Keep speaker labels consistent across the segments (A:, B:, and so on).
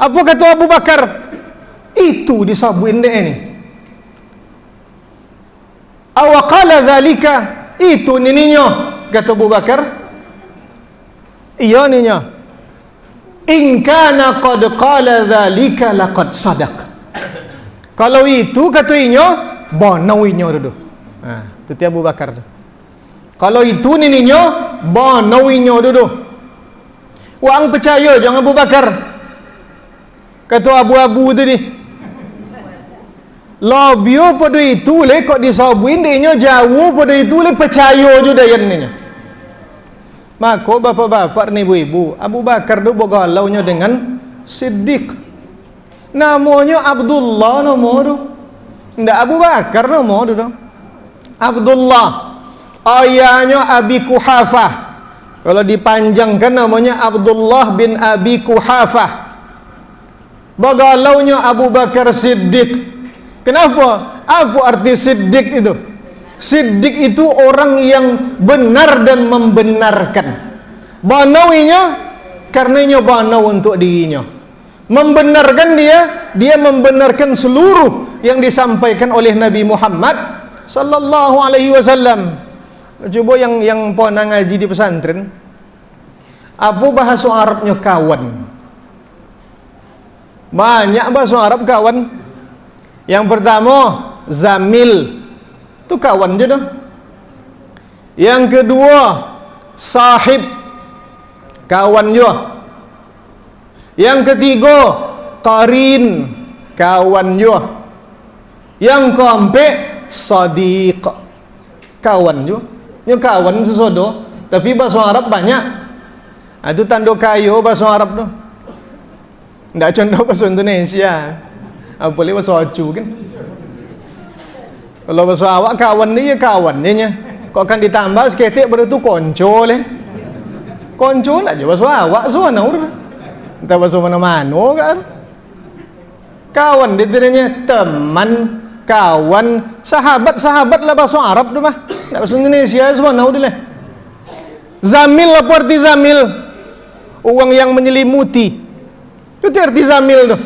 A: Apa kata Abu Bakar? Itu disabuin deh ini. Awaqala dzalika, itu nininya, kata Abu Bakar. Iya ninya. In kana qad qala dzalika laqad sadaq. Kalau itu kata inyo, bonau inyo dulu. Nah, itu Abu Bakar. Kalau itu nininya, bonau inyo dulu. Wang percaya jangan Abu Bakar. Kata abu-abu tu ni. Labio pada itu le kok disabuin dia jauh pada itu le percaya juga yang ni. Maka bapak-bapak ni ibu-ibu, Abu Bakar tu bergalaunya dengan Siddiq. Namanya Abdullah nama tu. Ndak Abu Bakar nama tu. Abdullah. Ayahnya Abi Kuhafah. Kalau dipanjangkan namanya Abdullah bin Abi Kuhafah. Bergalaunya Abu Bakar Siddiq. Kenapa? Apa arti Siddiq itu? Siddiq itu orang yang benar dan membenarkan. Banauinya karenanya banau untuk dirinya. Membenarkan dia membenarkan seluruh yang disampaikan oleh Nabi Muhammad sallallahu alaihi wasallam. Coba yang pernah ngaji di pesantren, apa bahasa Arabnya kawan? Banyak bahasa Arab kawan. Yang pertama zamil, itu kawan je dah. Yang kedua sahib, kawan juga. Yang ketiga qarin, kawan juga. Yang keempat sadiq, kawan juga. Ini kawan sesodo, tapi bahasa Arab banyak. Itu tanda kayu bahasa Arab tu. Tidak contoh bahasa Indonesia. Apa boleh bahasa Acu kan? Kalau bahasa awak kawan ni ya kawan ni nya. Kau akan ditambah seketik pada tu konco leh. Konco nak je bahasa awak sana udah. Entah bahasa mana-mana kan. Kawan dia tadinya teman, kawan, sahabat lah bahasa Arab tu mah. Tak bahasa Indonesia sana udah leh. Zamil apa arti zamil? Uang yang menyelimuti. Itu arti zamil tu.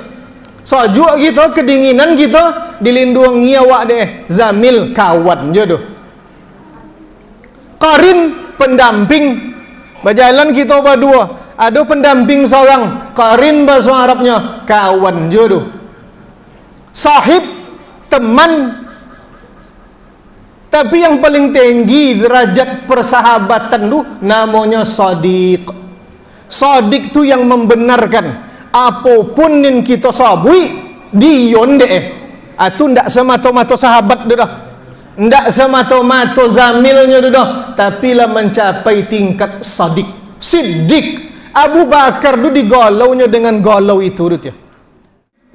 A: Sajuk kita, kedinginan kita dilindungi awak deh. Zamil kawan je tu. Qarin pendamping. Berjalan kita berdua, ada pendamping seorang. Qarin bahasa Arabnya kawan je tu. Sahib teman. Tapi yang paling tinggi derajat persahabatan tu namanya sadiq. Sadiq tu yang membenarkan. Apapun yang kita sabui dion deh. Itu ndak semata-mata sahabat dah. Ndak semata-mata zamilnya dah, tapi lah mencapai tingkat sadiq. Siddiq. Abu Bakar tu digalaunya dengan galau itu dia.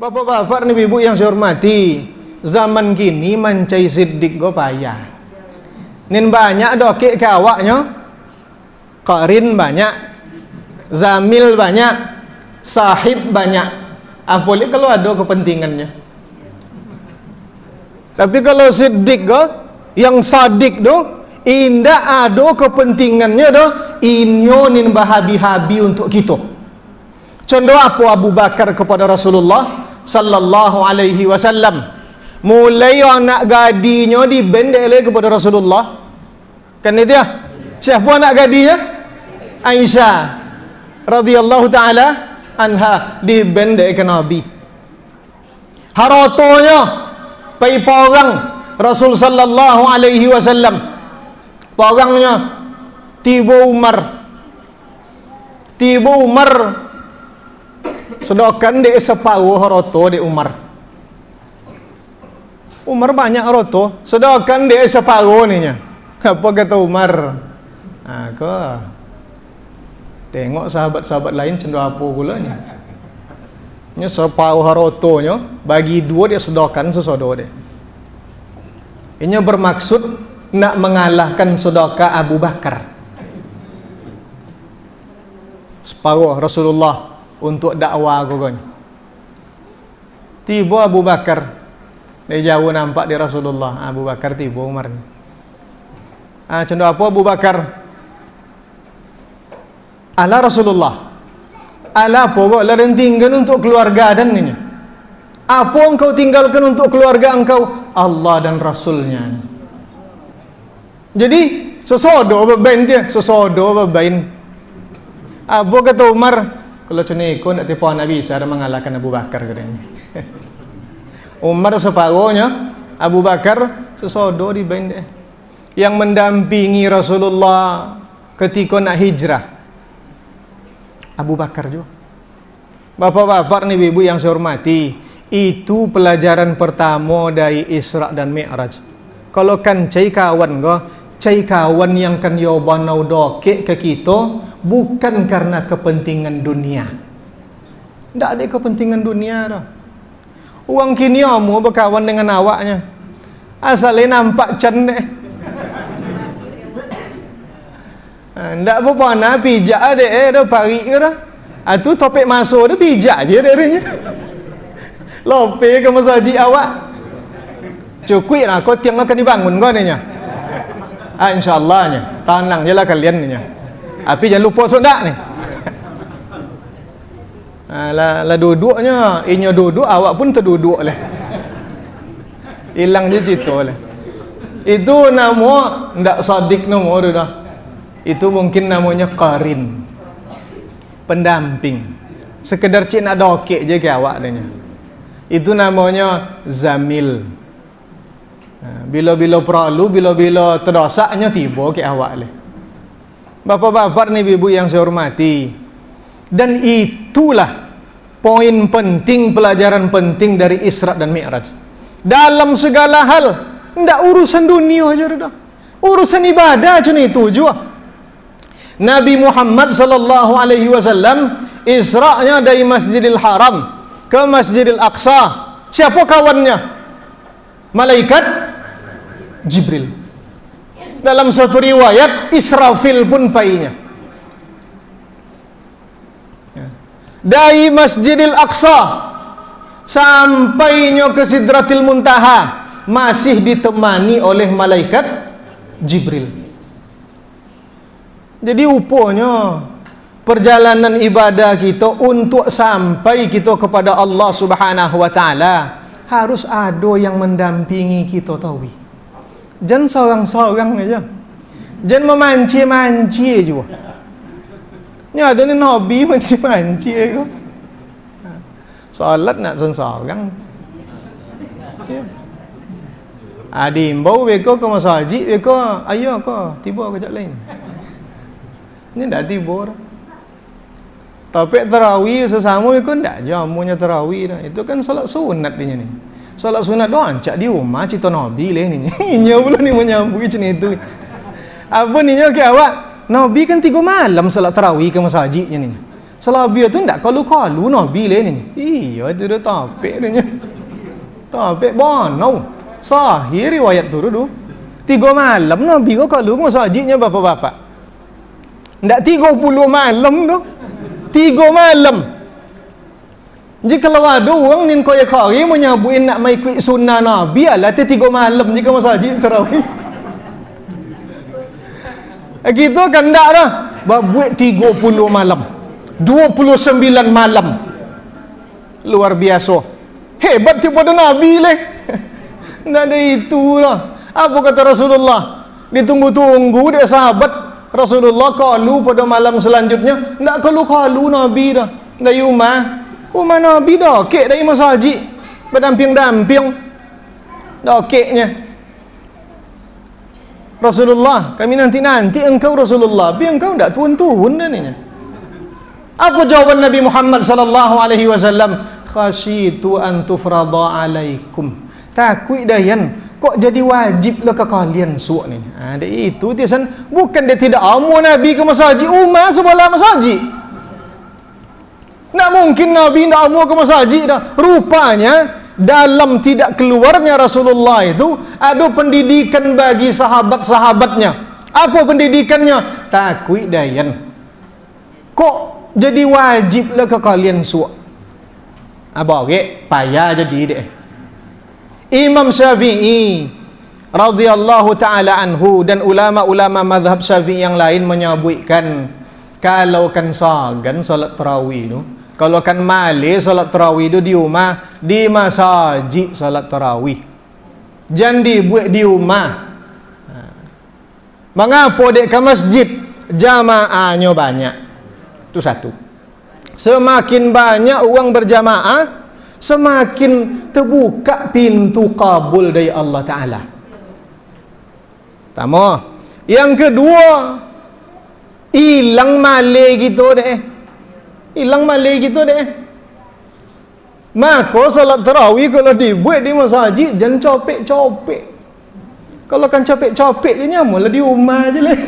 A: Bapak-bapak ni ibu yang saya hormati, zaman kini mencari siddiq go payah. Nin banyak dokek kawaknya. Qarin banyak. Zamil banyak. Sahib banyak. Boleh kalau ada kepentingannya. Tapi kalau siddiq go, yang sadiq tu indah ada kepentingannya do, inyo nin bahabi-habi untuk kita. Contoh apa Abu Bakar kepada Rasulullah sallallahu alaihi wasallam. Mulai anak gadinya dibendele kepada Rasulullah. Kan itu ya? Siapa anak gadinya? Aisyah radhiyallahu taala anha dibendek ke Nabi. Haratonya pai porang Rasul sallallahu alaihi wasallam. Porangnya tiba Umar. Sedangkan dia separuh harato di Umar. Umar banyak harato, sedangkan dia separuh ninya. Apa kata Umar? Tengok sahabat-sahabat lain cenderung apa pula ni. Nya separuh harotonya bagi dua dia sedekahkan sesodo dia. Ini bermaksud nak mengalahkan sedekah Abu Bakar. Separuh Rasulullah untuk dakwah gogony. Tiba Abu Bakar. Dia jauh nampak di Rasulullah. Abu Bakar tiba Umar ni. Cenderung apa Abu Bakar? Ala Rasulullah Ala pokok larang tinggal untuk keluarga dan ini. Apa engkau tinggalkan untuk keluarga engkau? Allah dan Rasulnya. Jadi sesodo bebain dia, sesodo bebain. Apa kata Umar? Kalau cuma ikut nak tipu Nabi Isa ada mengalahkan Abu Bakar katanya. Umar separuhnya, Abu Bakar sesodo di bain dia. Yang mendampingi Rasulullah ketika nak hijrah. Abu Bakar juga. Bapak-bapak nih ibu yang saya hormati, itu pelajaran pertama dari Isra dan Mi'raj. Kalau kan cai kawan go, cai kawan yang kan yobanau doke ke kita bukan karena kepentingan dunia. Tidak ada kepentingan dunia dah. Uang kini kamu berkawan dengan awaknya. Asalnya nampak cendek. Tidak apa-apa nak pijak ada dah pari ke dah. Itu topik masuk dah pijak je darinya. Lope ke masjid awak. Cukup lah kau tiang akan dibangun kau ni nya. InsyaAllah nya. Tenang je lah kalian ni nya. Tapi jangan lupa sodak ni. Lah duduknya, inyo duduk awak pun terduduk lah. Hilang je cerita lah. Itu nama ndak sadik nama tu dah. Itu mungkin namanya qarin, pendamping. Sekedar cik nak dokek je ke awak dia. Itu namanya zamil. Bila-bila perlu, bila-bila terdosaknya tiba ke awak leh. Bapak-bapak ni ibu yang saya hormati. Dan itulah poin penting, pelajaran penting dari Isra dan Mi'raj. Dalam segala hal, ndak urusan dunia aja dah. Urusan ibadah cuma itu juga. Nabi Muhammad sallallahu alaihi wasallam Isra'nya dari Masjidil Haram ke Masjidil Aqsa. Siapa kawannya? Malaikat Jibril. Dalam satu riwayat Israfil pun painya. Dari Masjidil Aqsa sampainya ke Sidratil Muntaha masih ditemani oleh malaikat Jibril. Jadi upanya perjalanan ibadah kita untuk sampai kita kepada Allah Subhanahu wa taala harus ada yang mendampingi kita tahu. Jangan seorang-seorang aja. Jangan memanci-manci juga. Ni ada ni Nabi manci-manci aku. Salat nak seorang. Ya. Diimbau beko ke masjid beko, ayo ko tiba kejap lain. Ini tak tiba. Tapi tarawih sesama itu tak jamunya tarawih dah. Itu kan salat sunat dia ni. Salat sunat doang cak di rumah cerita Nabi leh ni. Inya pula ni menyambung macam itu. Apa ni nya ke awak? Nabi kan 3 malam salat tarawih ke masjidnya ni. Selabia tu tak kalu-kalu Nabi leh ni. Iya itu dah topik dia nya. Topik bono. Sahih riwayat tu dulu. 3 malam Nabi kau kalu ke masjidnya bapak-bapak. Tak 30 malam tu. 3 malam. Jadi kalau ada orang ni kau yang kari menyabuin nak mai ikut sunnah Nabi lah 3 malam jika masjid tarawih. Kita kan tak dah. Buat 30 malam. 29 malam. Luar biasa. Hebat daripada Nabi leh. Tak ada itu lah. Apa kata Rasulullah? Ditunggu-tunggu dia sahabat Rasulullah kalu pada malam selanjutnya. Tak kalu-kalu Nabi dah. Dari rumah Nabi dah kek dari masjid berdamping-damping dah keknya. Rasulullah, kami nanti engkau Rasulullah, tapi engkau tak turun-turun dah ni. Apa jawaban Nabi Muhammad sallallahu alaihi wasallam? Khasyitu an tufrada alaikum. Takut dah yan kok jadi wajib lah ke kalian suak ni. Itu dia san bukan dia tidak amu Nabi ke masjid, umar sebelah masjid. Nak mungkin Nabi tidak amu ke masjid dah. Rupanya dalam tidak keluarnya Rasulullah itu ada pendidikan bagi sahabat-sahabatnya. Apa pendidikannya? Takut dayan. Kok jadi wajib lah ke kalian suak? Abang payah jadi deh. Imam Syafi'i radhiyallahu taala anhu dan ulama-ulama mazhab Syafi'i yang lain menyebutkan Kalau kan sagan solat tarawih tu, kalau kan malih solat tarawih tu di rumah, di masjid solat tarawih. Jangan dibuat di rumah. Mengapa dek ke masjid? Jamaahnya banyak. Itu satu. Semakin banyak orang berjamaah, semakin terbuka pintu kabul dari Allah Ta'ala. Pertama. Yang kedua, hilang malih gitu deh. Hilang malih gitu deh. Maka salat tarawih kalau dibuat di masjid, jangan copek-copek. Kalau kan copek-copek je nyamulah di rumah je lah.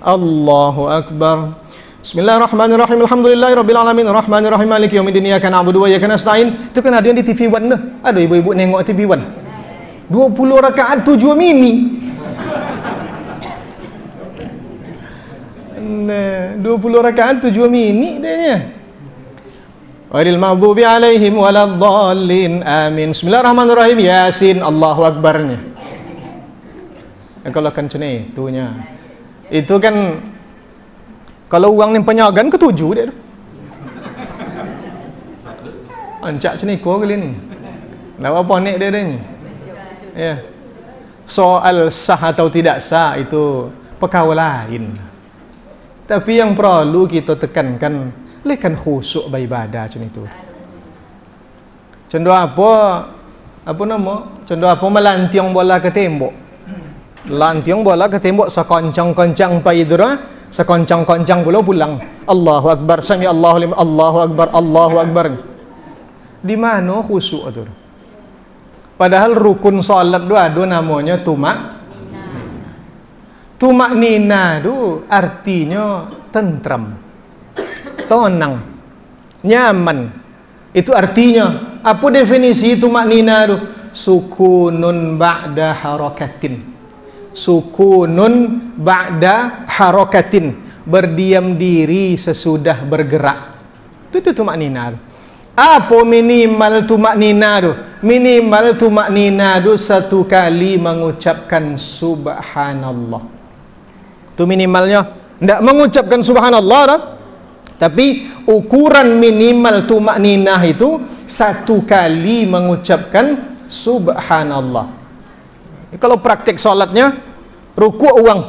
A: Allahu Akbar. Bismillahirrahmanirrahim. Alhamdulillahirabbil alamin. Arrahmanirrahim. Maliki yaumiddin. Iyyaka na'budu wa iyyaka nasta'in. Itu kan ada yang di TV One tu. Ada ibu-ibu nengok TV One. 20 rakaat 7 mini. 20 rakaat 7 mini dia. Ghairil maghdubi alaihim waladdallin. Amin. Bismillahirrahmanirrahim. Yasin. Allahu Akbarnya. Kalau kan macam ni itunya. Itu kan kalau orang ni penyagan ketujuh dia tu. Ancak macam ni kau kali ni. Nak apa nek dia ni? Ya. Soal sah atau tidak sah itu perkara lain. Tapi yang perlu kita tekankan, lekan khusyuk beribadah macam itu. Contoh apa nama? Contoh apa melantiang bola ke tembok. Lantiang bola ke tembok sekoncang-koncang paidra, sekoncang-koncang pula pulang. Allahu Akbar, sami Allahu liman, Allahu Akbar, Allahu Akbar. Di mana khusyuk itu? Padahal rukun salat tu ada namanya tumak nina tu artinya tentram, tenang, nyaman. Itu artinya. Apa definisi tumak nina tu? Sukunun ba'da harakatin. Sukunun ba'da harakatin. Berdiam diri sesudah bergerak. Itu tumak nina tu. Apa minimal tumak nina tu? Minimal tumak nina tu satu kali mengucapkan subhanallah. Itu minimalnya. Tidak mengucapkan subhanallah dah. Tapi ukuran minimal tumak ninah itu satu kali mengucapkan subhanallah. Kalau praktik solatnya, rukuk uang,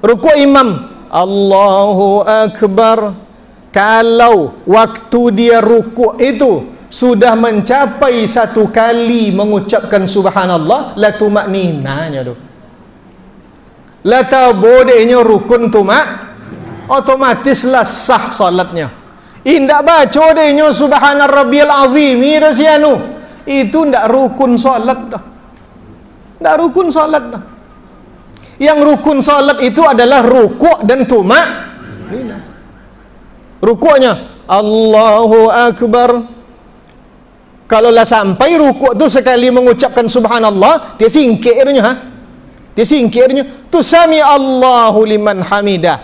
A: rukuk imam, Allahu Akbar. Kalau waktu dia rukuk itu sudah mencapai satu kali mengucapkan subhanallah, la tumak ninahnya tu. La tabodehnya rukun tumak, otomatislah sah salatnya. Indak baca dehnya subhanar rabbiyal azim ida sianu. Itu ndak rukun salat dah. Ndak rukun salat dah. Yang rukun salat itu adalah rukuk dan tumak ninah. Rukuknya Allahu Akbar. Kalau lah sampai rukuk tu sekali mengucapkan subhanallah, dia singkirnya ha. Dia singkirnya tu sami Allahu liman hamidah.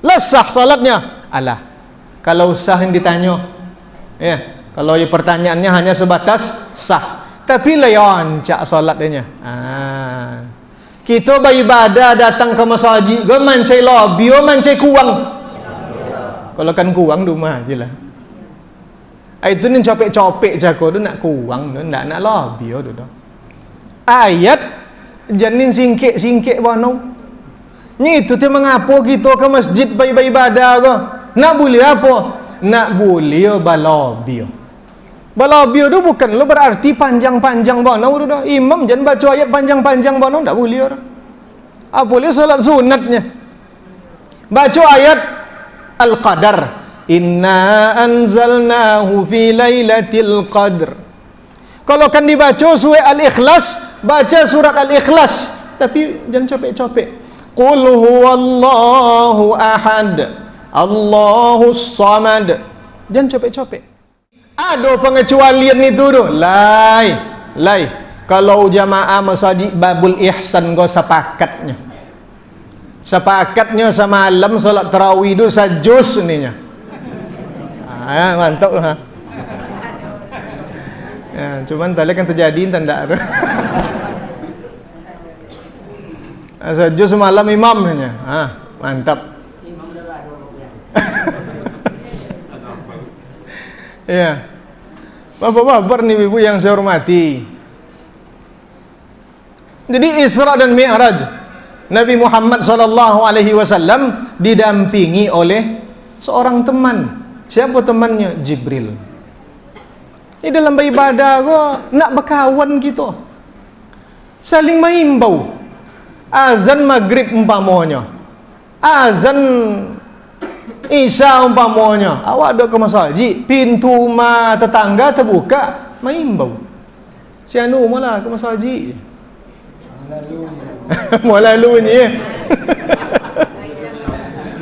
A: Lah sah salatnya. Alah. Kalau sah yang ditanya. Ya, kalau ya pertanyaannya hanya sebatas sah. Tapi lah yancak salatnya. Kita beribadah datang ke masjid, go mancai lobby, mancai kuang. Kalau kan kuang di rumah aje lah. Itu ni copek-copek jago tu nak kuang tu, nak lobby tu dah. Ayat janin singkik bono. Ni itu tu mengapa kita ke masjid beribadah ke? Nak boleh apa? Nak boleh balobi. Balobi tu bukan lo berarti panjang-panjang bono tu dah. Imam jangan baca ayat panjang-panjang bono, tak boleh dah. Apa boleh solat sunatnya. Baca ayat Al-Qadar. Inna anzalnahu fi lailatul qadr. Kalau kan dibaca surah Al-Ikhlas, baca surat Al-Ikhlas, tapi jangan copek-copek. Qul huwallahu ahad, Allahus samad. Jangan copek-copek. Ada pengecualian itu tu. Lai. Kalau jamaah masjid Babul Ihsan go sepakatnya. Sepakatnya semalam solat tarawih tu sajus ninya. Mantap lah. Ya, cuman tadi kan terjadi tanda. Sajus semalam imamnya. Mantap. Ya. Bapak-bapak nih ibu yang saya hormati. Jadi Isra dan Mi'raj, Nabi Muhammad SAW didampingi oleh seorang teman. Siapa temannya? Jibril. Ini dalam beribadah kok nak berkawan gitu, saling mengimbau. Azan maghrib umpamanya, azan isya umpamanya, awak ada ke masjid, pintu rumah tetangga terbuka, mengimbau. Si anu malah ke masjid. Mau lalu ni.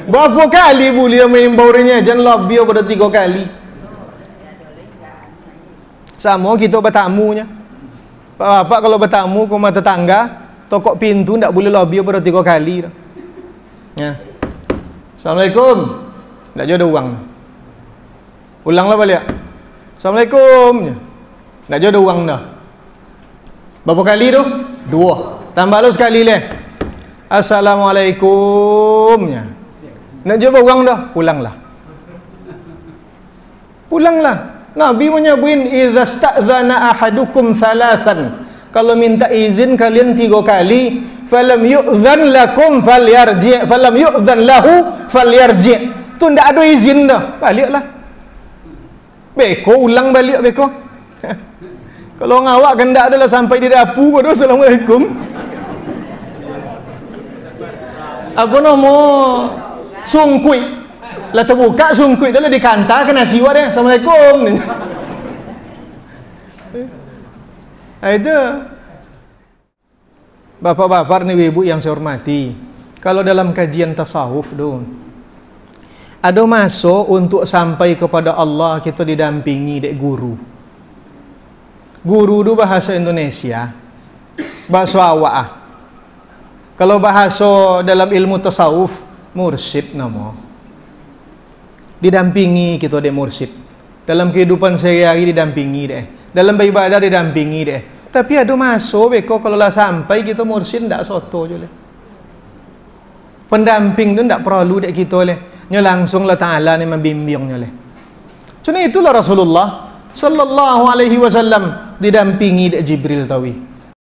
A: Berapa kali boleh mengimbau dia? Jangan lebih pada 3 kali. Sama kita bertamunya. Bapak kalau bertamu ke rumah tetangga, tokok pintu tak boleh lebih pada 3 kali. Ya. Assalamualaikum. Tak ada uang. Ulanglah balik. Assalamualaikum. Tak ada uang dah. Berapa kali tu? 2. Tambah lu sekali leh. Assalamualaikum. Nak jumpa uang dah, pulanglah. Pulanglah. Nabi menyebutin idza sta'dzana ahadukum thalathan. Kalau minta izin kalian 3 kali, falam yu'dzan lakum falyarji', falam yu'dzan lahu falyarji'. Tu ndak ada izin dah, baliklah. Beko ulang balik beko. Kalau ngawak kan ndak adalah sampai di dapur kau assalamualaikum. Apa nama? Sungkui. Lah terbuka sungkui tu lah dikantar ke nasi wak dia. Assalamualaikum. Itu. Bapak-bapak ni ibu yang saya hormati. Kalau dalam kajian tasawuf tu ada masuk untuk sampai kepada Allah kita didampingi dek guru. Guru tu bahasa Indonesia. Bahasa awak ah. Kalau bahasa dalam ilmu tasawuf mursyid nama. Didampingi kita dek mursyid. Dalam kehidupan sehari-hari didampingi dek. Dalam beribadah didampingi dek. Tapi ada masuk beko kalau lah sampai kita mursyid ndak soto je leh. Pendamping tu ndak perlu dek kita leh. Nya langsung Allah Taala ni membimbingnya leh. Cuma itulah Rasulullah sallallahu alaihi wasallam didampingi dek Jibril tawi.